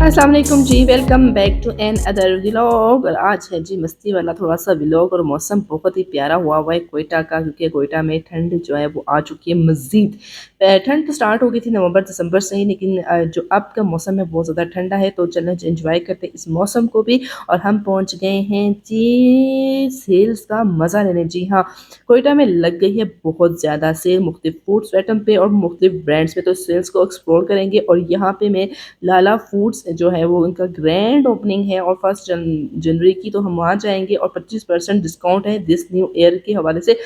अस्सलाम वालेकुम जी, welcome back to another vlog. और आज है जी मस्ती वाला थोड़ा सा व्लॉग। और मौसम बहुत ही प्यारा हुआ हुआ है कोयटा का, क्योंकि कोयटा में ठंड जो है वो आ चुकी है मज़ीद। ठंड तो स्टार्ट हो गई थी नवंबर दिसंबर से ही, लेकिन जो अब का मौसम है बहुत ज़्यादा ठंडा है। तो चलें एंजॉय करते हैं इस मौसम को भी। और हम पहुँच गए हैं जी सेल्स का मज़ा लेने। जी हाँ, कोयटा में लग गई है बहुत ज़्यादा सेल मुख्तलिफ फूड्स आइटम पे और मुख्तलिफ ब्रांड्स पे। तो सेल्स को एक्सप्लोर करेंगे। और यहाँ पे मैं लाला फूड्स जो है वो उनका ग्रैंड ओपनिंग है और जनवरी की, तो हम वहाँ जाएंगे और 25% डिस्काउंट है दिस न्यू ईयर के हवाले से।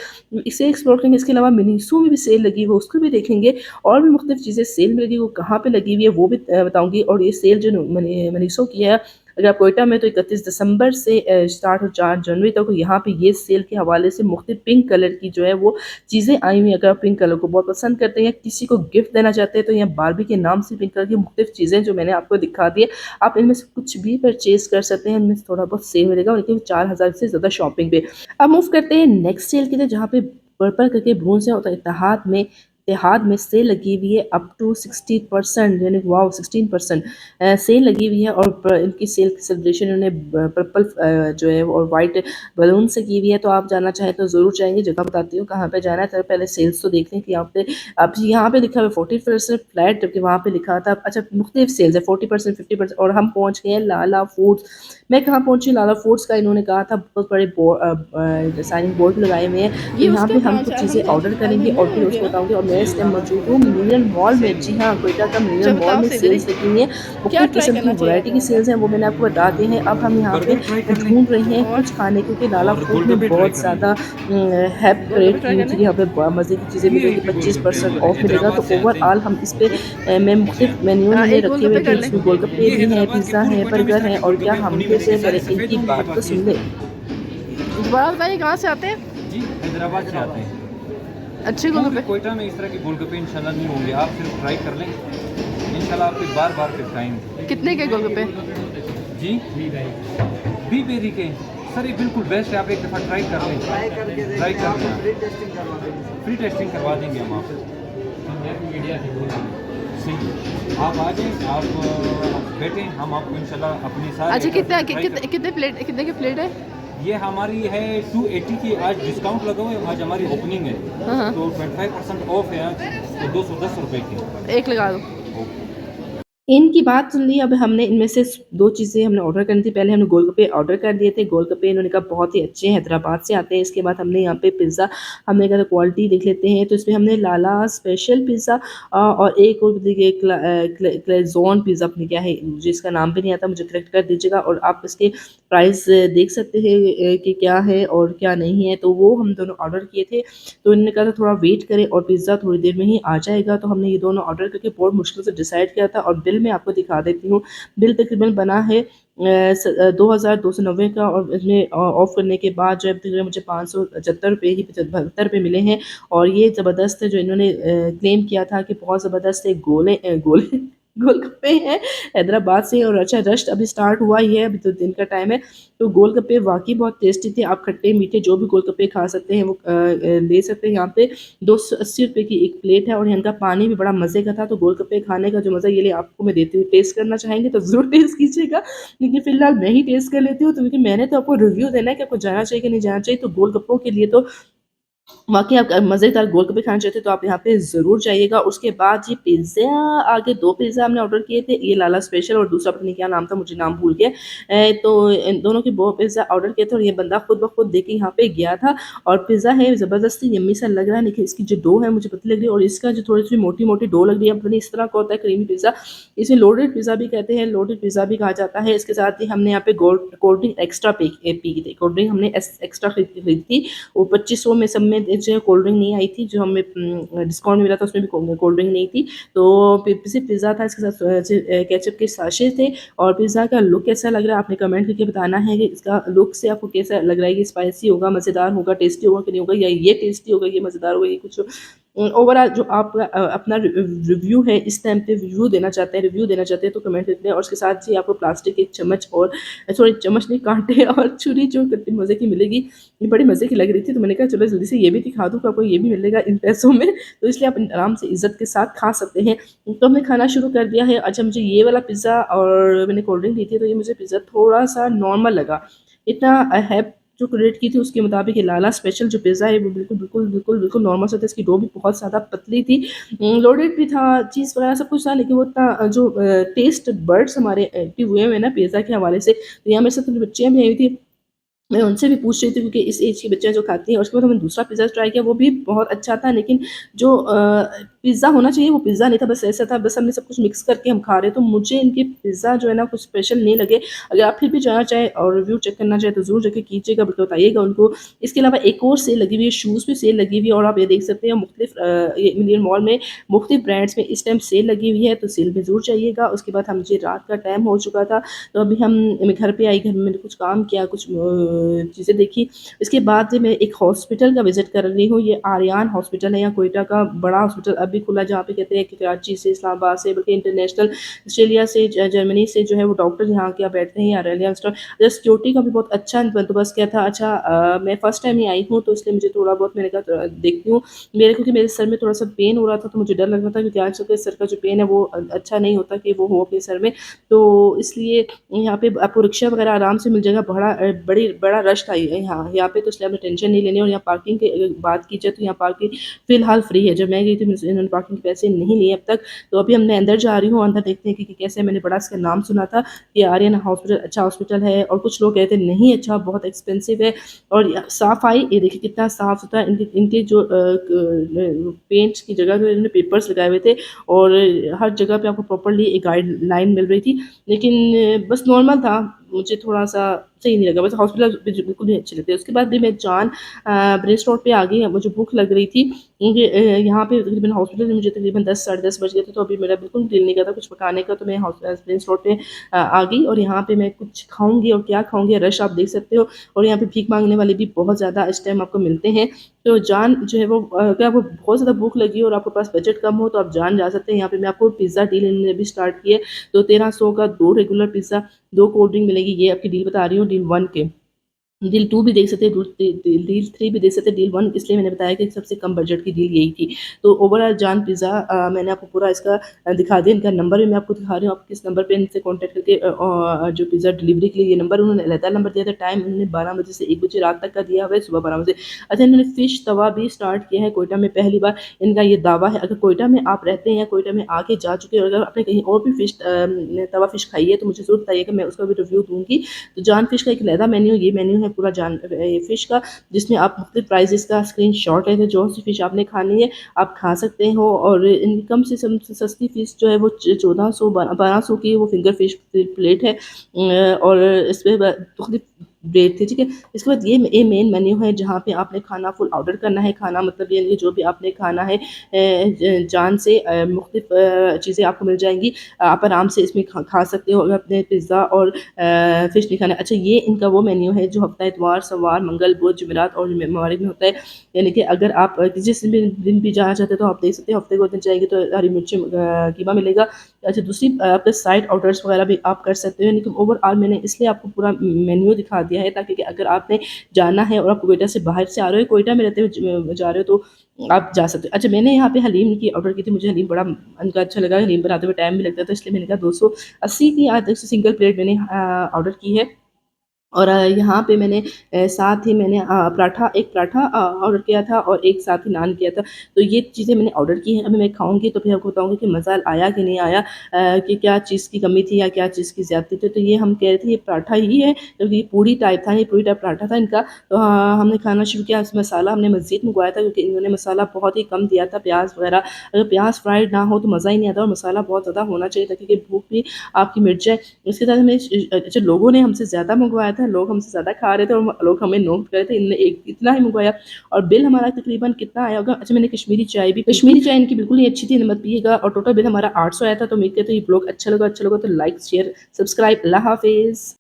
इसे एक्सप्लोर करेंगे। इसके अलावा मिनीसो में भी सेल लगी हुई है, उसको भी देखेंगे। और भी मुख्तलिफ चीज़ें सेल में लगी हुई, वो कहाँ पे लगी हुई है वो भी बताऊँगी। और ये सेल जो मिनीसो की है, अगर आप कोयटा में, तो 31 दिसंबर से स्टार्ट हो 4 जनवरी तक। यहाँ पे ये सेल के हवाले से मुख्तलिफ पिंक कलर की जो है वो चीज़ें आई हुई हैं। अगर आप पिंक कलर को बहुत पसंद करते हैं या किसी को गिफ्ट देना चाहते हैं, तो यहाँ बारबी के नाम से पिंक कलर की मुख्तलिफ चीज़ें जो मैंने आपको दिखा दी है, आप इनमें से कुछ भी परचेज कर सकते हैं। इनमें से थोड़ा बहुत सेल मिलेगा, लेकिन 4,000 से ज़्यादा शॉपिंग पे। अब मूव करते हैं नेक्स्ट सेल की तरफ, जहाँ पे पर्पल करके भून से होता है इत्तेहाद में सेल लगी हुई है अप टू 60%, यानी वाओ 16% सेल लगी हुई है। और इनकी सेल की सेलिब्रेशन इन्होंने पर्पल जो है और वाइट बलून से की हुई है। तो आप जाना चाहें तो ज़रूर जाएंगे। जगह बताती हूँ कहाँ पे जाना है, तो पहले सेल्स तो देख लें कि यहाँ पे अब यहाँ पे लिखा हुआ है 40% फ्लैट, जबकि वहाँ पे लिखा था अच्छा मुख्तलिफ सेल्स है 40% 50%। और हम पहुँच गए हैं लाला फूड्स। मैं कहाँ पहुँची, लाला फूड्स का इन्होंने कहा था बहुत बड़े साइनिंग बोर्ड लगाए हुए हैं। तो ये यहाँ उसके पे हम ब्रांच कुछ है, चीज़ें ऑर्डर करेंगे और फिर हो उसको गया बताऊँगी। और मैं ये इस टाइम वाला। मौजूद हूँ मिलेनियम मॉल में। जी हाँ, कोयटा का अच्छा मिलेनियम मॉल बताओ में सही जरी, सेल्स लगी हुई हैं। क्या मुख्तलिफ ट्राई किस्म की करना चाहिए वैरायटी की अपने सेल्स हैं, वो मैंने आपको बता दी हैं। अब हम यहाँ पे बर्गर ट्राई कर लें ढूंढ रहे हैं और कुछ खाने, क्योंकि लाला और फूड में गोलगप्पे ट्राई बहुत कर लें। ज़्यादा हैप गोलगप्पे रेट की ट्राई हुई करने। थी। यहाँ पे मज़े की चीज़ें ये मिलेंगी, आईपी गोलगप्पे 25% वो ऑफ मिलेगा। हैदराबाद तो से आते ओवरऑल हम इस पे हैं। मैं अच्छा, मुख्तलिफ मेन्यू हाँ इन्होंने एक रखे गोलगप्पे हुए थे। कर लें। इसमें गोलगप्पे ये भी हैं, हैदराबाद के पिज़्ज़ा पूरे है, कोयटा में इस बर्गर तरह है। के और क्या गोलगप्पे हम कोई नहीं मिलते, कैसे सारे करें, सफ़ेद इनकी होंगे, ये बात तो बाकी सुन इस ले। तरह के। दोबारा बताइए कहाँ से आते हैं। जी, हैदराबाद से आते हैं। अच्छे पूरे गोलगप्पे। कोयटा में इस तरह के गोलगप्पे इंशाल्लाह नहीं होंगे, आप सिर्फ ट्राई कर लें, इंशाल्लाह आपके बार बार फिर खाएंगे। कितने के गोलगप्पे। जी, बी बेरी के सर, ये बिल्कुल बेस्ट है, आप एक दफ़ा ट्राई कर लें। ट्राई कर लें, फ्री टेस्टिंग करवा देंगे हम आपको। सही, आप आ जाएं, आप बैठें, हम आपको इंशाल्लाह अपनी सारी अच्छा आइटम कितना ट्राई कितने कर। कितने प्लेट, कितने की प्लेट है। ये हमारी है 280 की, आज डिस्काउंट लगा हुआ है, आज हमारी ओपनिंग है, हाँ हाँ, तो 25% ऑफ है आज, तो 210 रुपये की। एक लगा दो। इनकी बात सुन ली। अब हमने इनमें से दो चीज़ें हमने ऑर्डर करनी थी। पहले हमने गोलगप्पे ऑर्डर कर दिए थे। गोलगप्पे इन्होंने कहा बहुत ही अच्छे हैं, हैदराबाद से आते हैं। इसके बाद हमने यहाँ पे पिज़्ज़ा, हमने कहा क्वालिटी देख लेते हैं। तो इसमें हमने लाला स्पेशल पिज़्ज़ा और एक और देखिए क्लेजोन पिज़्ज़ा, अपने क्या है मुझे इसका नाम भी नहीं आता, मुझे करेक्ट कर दीजिएगा। और आप इसके प्राइस देख सकते हैं कि क्या है और क्या नहीं है। तो वो हम दोनों ऑर्डर किए थे। तो इन्होंने कहा था थोड़ा वेट करें और पिज़्ज़ा थोड़ी देर में ही आ जाएगा। तो हमने ये दोनों ऑर्डर करके बहुत मुश्किल से डिसाइड किया था। और बिल मैं आपको दिखा देती हूँ। बिल तकरीबन बना है 2,290 का। और इसमें ऑफ करने के बाद जो है तकरीबन मुझे 575 रुपये ही 72 रुपये मिले हैं। और ये ज़बरदस्त है जो इन्होंने क्लेम किया था कि बहुत ज़बरदस्त है गोले गोलगप्पे हैं हैदराबाद से। और अच्छा रश अभी स्टार्ट हुआ ही है, अभी तो दिन का टाइम है। तो गोलगप्पे वाकई बहुत टेस्टी थे। आप खट्टे मीठे जो भी गोलगप्पे खा सकते हैं वो ले सकते हैं। यहाँ पे 280 रुपये की एक प्लेट है। और यहाँ का पानी भी बड़ा मज़े का था। तो गोलगप्पे खाने का जो मज़ा ये लिए आपको मैं देती हूँ, टेस्ट करना चाहेंगे तो ज़रूर टेस्ट कीजिएगा। लेकिन फिलहाल मैं ही टेस्ट कर लेती हूँ, तो क्योंकि मैंने तो आपको रिव्यू देना है कि आपको जाना चाहिए कि नहीं जाना चाहिए। तो गोलगप्पों के लिए तो वाक़ई आप मज़ेदार गोलगप्पे खाना चाहते हैं तो आप यहाँ पे ज़रूर जाइएगा। उसके बाद ये पिज़्ज़ा, आगे 2 पिज़्ज़ा हमने ऑर्डर किए थे, ये लाला स्पेशल और दूसरा पता नहीं क्या नाम था, मुझे नाम भूल गया। तो इन दोनों के 2 पिज़्ज़ा ऑर्डर किए थे। और ये बंदा खुद ब खुद देके यहाँ पे गया था। और पिज़्ज़ा है ज़बरदस्ती यम्मी सा लग रहा है, लेकिन इसकी जो डो है मुझे पतली लग रही है। और इसका जो थोड़ी-सी मोटी-मोटी डो लग रही है, पता नहीं इस तरह का होता है क्रीमी पिज़्ज़ा। इसे लोडेड पिज़्ज़ा भी कहते हैं, लोडेड पिज़्ज़ा भी कहा जाता है। इसके साथ ही हमने यहाँ पे कोल्ड ड्रिंक एक्स्ट्रा पी की थी। कोल्ड ड्रिंक हमने एक्स्ट्रा खरीदी थी। वो 2500 में सब में जो कोल्ड ड्रिंक नहीं आई थी, जो हमें डिस्काउंट मिला था उसमें भी कोल्ड ड्रिंक नहीं थी। तो सिर्फ पिज़्ज़ा था, इसके साथ केचप के साशे थे। और पिज़्ज़ा का लुक कैसा लग रहा है आपने कमेंट करके बताना है कि इसका लुक से आपको कैसा लग रहा है कि स्पाइसी होगा, मज़ेदार होगा, टेस्टी होगा कि नहीं होगा, या ये टेस्टी होगा, ये मज़ेदार होगा, ये कुछ ओवरऑल जो आप अपना रिव्यू है इस टाइम पे रिव्यू देना चाहते हैं तो कमेंट करते हैं। और उसके साथ ही आपको प्लास्टिक के चम्मच और सॉरी चम्मच नहीं, कांटे और छुरी जो कितनी मज़े की मिलेगी, ये बड़ी मज़े की लग रही थी, तो मैंने कहा चलो जल्दी से ये भी दिखा दूँ कि आपको ये भी मिलेगा इन पैसों में, तो इसलिए आप आराम से इज़्ज़त के साथ खा सकते हैं। तो हमने खाना शुरू कर दिया है। अच्छा, मुझे ये वाला पिज़्ज़ा और मैंने कोल्ड ड्रिंक ली थी, तो ये मुझे पिज़्ज़ा थोड़ा सा नॉर्मल लगा, इतना है जो रेट की थी उसके मुताबिक ये लाला स्पेशल जो पिज़्ज़ा है वो बिल्कुल नॉर्मल सा था। इसकी डो भी बहुत ज़्यादा पतली थी, लोडेड भी था, चीज़ वगैरह सब कुछ था, लेकिन वो इतना जो टेस्ट बर्ड्स हमारे एक्टिव हुए हैं ना पिज़्ज़ा के हवाले से, तो यहाँ मेरे साथ थोड़ी बच्चियाँ भी आई हुई थी, मैं उनसे भी पूछ रही थी क्योंकि इस एज की बच्चियाँ जो खाती हैं। और उसके बाद हमने दूसरा पिज़्ज़ा ट्राई किया, वो भी बहुत अच्छा था, लेकिन जो पिज़्ज़ा होना चाहिए वो पिज़्ज़ा नहीं था, बस ऐसा था, बस हमने सब कुछ मिक्स करके हम खा रहे, तो मुझे इनके पिज़्ज़ा जो है ना कुछ स्पेशल नहीं लगे। अगर आप फिर भी जाना चाहें और रिव्यू चेक करना चाहें तो ज़रूर जाके कीजिएगा, बल्कि बताइएगा उनको। इसके अलावा एक और सेल लगी हुई है, शूज़ पे सेल लगी हुई है, और आप ये देख सकते हैं मुख्तलिफ ये इंडियन मॉल में मुख्तलिफ ब्रांड्स में इस टाइम सेल लगी हुई है, तो सेल में ज़रूर जाइएगा। उसके बाद मुझे रात का टाइम हो चुका था, तो अभी मैं घर पे आई, घर में मैंने कुछ काम किया, कुछ चीज़ें देखी। इसके बाद मैं एक हॉस्पिटल का विज़िट कर रही हूँ, ये आर्यान हॉस्पिटल है, यहाँ कोयटा का बड़ा हॉस्पिटल अभी खुला, जहाँ पे कहते हैं कि कराची से, इस्लामाबाद से, बल्कि इंटरनेशनल, ऑस्ट्रेलिया से, जर्मनी से जो है वो डॉक्टर यहाँ के बैठते हैं, आर्यान हॉस्पिटल। सिक्योरिटी का भी बहुत अच्छा बंदोबस्त किया था। अच्छा, मैं फ़र्स्ट टाइम ही आई हूँ, तो इसलिए मुझे थोड़ा बहुत, मैंने कहा देखती हूँ, क्योंकि मेरे सर में थोड़ा सा पेन हो रहा था, तो मुझे डर लग रहा था, क्योंकि आजकल के सर का जो पेन है वो अच्छा नहीं होता कि वो हो अपने सर में, तो इसलिए यहाँ पे आपको रिक्शा वगैरह आराम से मिल जाएगा। बड़ा रश था यहाँ पे, तो इसलिए आपने टेंशन नहीं लेनी। और यहाँ पार्किंग की अगर बात की जाए तो यहाँ पार्किंग फ़िलहाल फ्री है। जब मैं गई थी इन्होंने पार्किंग के पैसे नहीं लिए अब तक। तो अभी हमने अंदर जा रही हूँ, अंदर देखते हैं कि कैसे, मैंने बड़ा इसका नाम सुना था कि आर्यन हॉस्पिटल अच्छा हॉस्पिटल है, और कुछ लोग कहते हैं नहीं अच्छा, बहुत एक्सपेंसिव है। और सफाई ये देखिए कितना साफ़ सुथरा, इनके इनके जो पेंट्स की जगह पे इन्होंने पेपर्स लगाए हुए थे, और हर जगह पे आपको प्रॉपर्ली एक गाइडलाइन मिल रही थी, लेकिन बस नॉर्मल था, मुझे थोड़ा सा सही नहीं लगा। बस हॉस्पिटल बिल्कुल नहीं अच्छे लगते। उसके बाद भी मैं जान ब्रेस्ट रोड पे आ गई, मुझे भूख लग रही थी, क्योंकि यहाँ पे तकरीबन हॉस्पिटल में मुझे तकरीबन 10 साढ़े 10 बज गए थे, तो अभी मेरा बिल्कुल दिल नहीं करता कुछ पकाने का, तो मैं ब्रेस्ट रोड पे आ गई, और यहाँ पे मैं कुछ खाऊंगी, और क्या खाऊंगी, रश आप देख सकते हो। और यहाँ पे भीख मांगने वाले भी बहुत ज़्यादा इस टाइम आपको मिलते हैं, तो जान जो है वो अगर आपको बहुत ज़्यादा भूख लगी हो और आपके पास बजट कम हो तो आप जान जा सकते हैं। यहाँ पे मैं आपको पिज़्ज़ा डील इन्होंने भी स्टार्ट की है, तो 1300 का 2 रेगुलर पिज़्ज़ा, 2 कोल्ड ड्रिंक मिलेगी, ये आपकी डील बता रही हूँ, डील 1 के। डील 2 भी देख सकते हैं, डील 3 भी देख सकते हैं, डील 1 इसलिए मैंने बताया कि सबसे कम बजट की डील यही थी। तो ओवरऑल जान पिज़्ज़ा मैंने आपको पूरा इसका दिखा दिया, इनका नंबर भी मैं आपको दिखा रही हूँ, आप किस नंबर पे इनसे कॉन्टैक्ट करके जो पिज़्ज़ा डिलीवरी के लिए ये नंबर उन्होंने अलहदा नंबर दिया था, टाइम उन्होंने 12 बजे से 1 बजे रात तक का दिया हुआ है, सुबह 12 बजे। अच्छा, इन्होंने फ़िश तवा भी स्टार्ट किया है कोयटा में, पहली बार इनका ये दावा है। अगर कोयटा में आप रहते हैं या कोयटा में आके जा चुके हैं, और अगर आपने कहीं और भी फ़िश तवा फ़िश खाई है तो मुझे ज़रूर बताइएगा, मैं उसका भी रिव्यू दूँगी। तो जान फ़िश का एक अलहदा मेन्यू, ये मेन्यू है पूरा जान फ़िश का, जिसमें आप मुख्तलिफ प्राइजेस का स्क्रीनशॉट लेते, जो सी फ़िश आपने खानी है आप खा सकते हो। और इनकी कम से सस्ती फ़िश जो है वो 1400 1200 की वो फिंगर फ़िश प्लेट है, और इस पे मुख्तलिफ रेट थे, ठीक है। इसके बाद ये मेन मेन्यू है, जहाँ पे आपने खाना फुल ऑर्डर करना है, खाना मतलब ये जो भी आपने खाना है जान से मुख्तलिफ चीज़ें आपको मिल जाएंगी, आप आराम से इसमें खा सकते हो, अगर अपने पिज़्ज़ा और फ़िश नहीं खाना। अच्छा, ये इनका वो मेन्यू है जो हफ्ता इतवार, सोमवार, मंगल, बुध, जुमेरात और मवारिब में होता है, यानी कि अगर आप जिस दिन भी जाना चाहते हो तो आप देख सकते हो, हफ्ते को दिन जाएंगे तो हरी मिर्ची कीमा मिलेगा। अच्छा, दूसरी आपके साइड ऑर्डर्स वगैरह भी आप कर सकते हो, लेकिन ओवरऑल मैंने इसलिए आपको पूरा मेन्यू दिखा दिया है ताकि कि अगर आपने जाना है और आप कोयटा से बाहर से आ रहे हो, कोयटा में रहते हुए जा रहे हो, तो आप जा सकते हो। अच्छा, मैंने यहाँ पे हलीम की ऑर्डर की थी, मुझे हलीम बड़ा उनका अच्छा लगा, हलीम बनाते हुए टाइम भी लगता है, तो इसलिए मैंने कहा 280 की आज सिंगल प्लेट मैंने ऑर्डर की है। और यहाँ पे मैंने साथ ही मैंने एक पराठा ऑर्डर किया था, और एक साथ ही नान किया था। तो ये चीज़ें मैंने ऑर्डर की हैं, अभी मैं खाऊँगी तो फिर आपको बताऊँगी कि मज़ा आया कि नहीं आया, कि क्या चीज़ की कमी थी या क्या चीज़ की ज़्यादती थी। तो ये हम कह रहे थे ये पराठा ही है, क्योंकि ये पूड़ी टाइप था, ये पूड़ी टाइप पराठा था इनका। तो हमने खाना शुरू किया, मसाला हमने मज़ीद मंगवाया था, क्योंकि इन्होंने मसाला बहुत ही कम दिया था, प्याज वगैरह, अगर प्याज फ्राइड ना हो तो मज़ा ही नहीं आता, और मसाला बहुत ज़्यादा होना चाहिए था, क्योंकि भूख भी आपकी मिट जाए। उसके साथ हमें अच्छा, लोगों ने हमसे ज़्यादा मंगवाया था, लोग हमसे ज़्यादा खा रहे थे, और लोग हमें नोट कर रहे थे, इनने एक इतना ही मंगवाया, और बिल हमारा तकरीबन कितना आया होगा। अच्छा, मैंने कश्मीरी चाय इनकी बिल्कुल ही अच्छी थी, मत पिएगा, और टोटल बिल हमारा 800 आया था। तो उम्मीद करते हैं ये ब्लॉग अच्छा लगा तो लाइक शेयर सब्सक्राइब। अल्लाह हाफिज़।